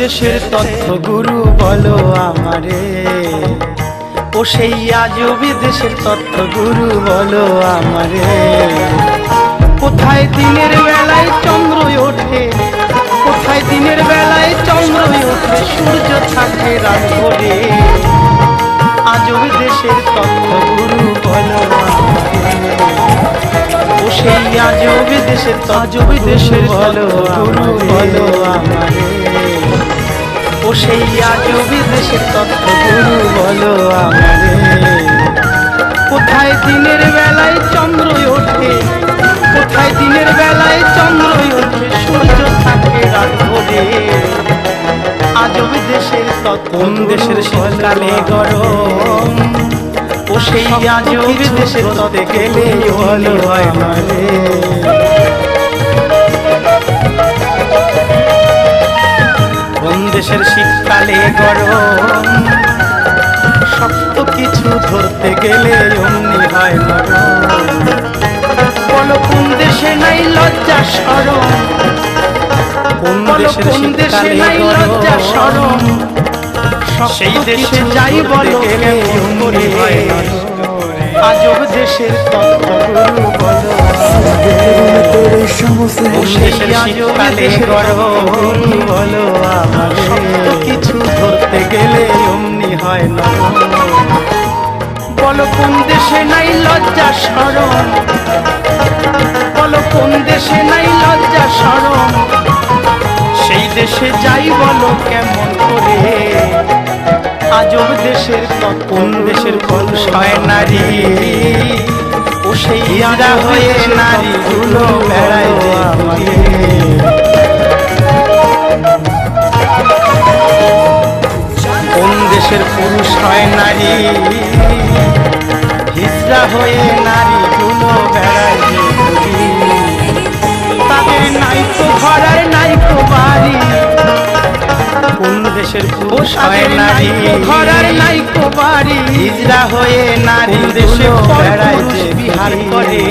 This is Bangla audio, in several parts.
বিদেশের তথ্য গুরু বলো আমারে, ও সেই আজও বিদেশের তথ্য গুরু বলো আমারে। কোথায় দিনের বেলায় চন্দ্র ওঠে, কোথায় দিনের বেলায় চন্দ্র ওঠে, সূর্য থাকে রাত ভরে, আজও বিদেশের তথ্য গুরু বলো আমারে। ও সেই আজও বিদেশের তথ্য বিদেশের বলো গুরু বলো আমারে, ও সেই আজও বিদেশের তথ্য গুরু বলো আমারে। কোথায় দিনের বেলায় চন্দ্র ওঠে, কোথায় দিনের বেলায় চন্দ্র ওঠে, সূর্য থাকে রাত ভরে, আজও বিদেশের তথ্য কোন দেশের শীতকালে গরম, ও সেই আজও বিদেশের তথ্য গেলে বলো আমারে। কোন দেশের শীতকালে গরম, শক্ত কিছু ধরতে গেলে অমনি হয় নরম। বলো কোন দেশে নাই লজ্জা শরম, কোন দেশের শীতকালে নাই লজ্জা শরম, সেই দেশে যাই বলো গেলে অমনি হয় নরম। আজব দেশের তথ্য গুরু বলো শীতকালে গরম বলো আমার, শক্ত কিছু ধরতে গেলে অমনি হয় নরম। বলো কোন দেশে নাই লজ্জা শরম, বলো কোন দেশে নাই লজ্জা শরম, সেই দেশে যাই বলো কেমন করে। আজব দেশের কোন দেশের পুরুষ হয় নারী, ও সেই আজা হয়ে নারী গুলো বেড়ায় আমাকে। কোন দেশের পুরুষ হয় নারী, হিজড়া হয়ে নারী গুলো বেড়ায় ঘুরি, তাদের নাইকো ঘর আর নাইকো বাড়ি। কোন দেশের পুরুষ হয় নারী, ঘর আর নাইকো বাড়ি, হিজড়া হয়ে নারী দেশে বেড়ায় যে বিহার করে।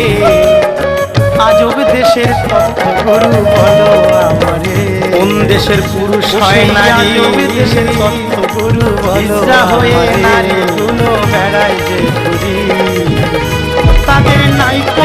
আজব দেশের তথ্য গুরু বলো আমারে, কোন দেশের পুরুষ হয় নারী, দেশের তথ্য গুরু বলো, হিজড়া হয়ে নারী গুলো বেড়ায় যে ঘুরি, তাদের নাইকো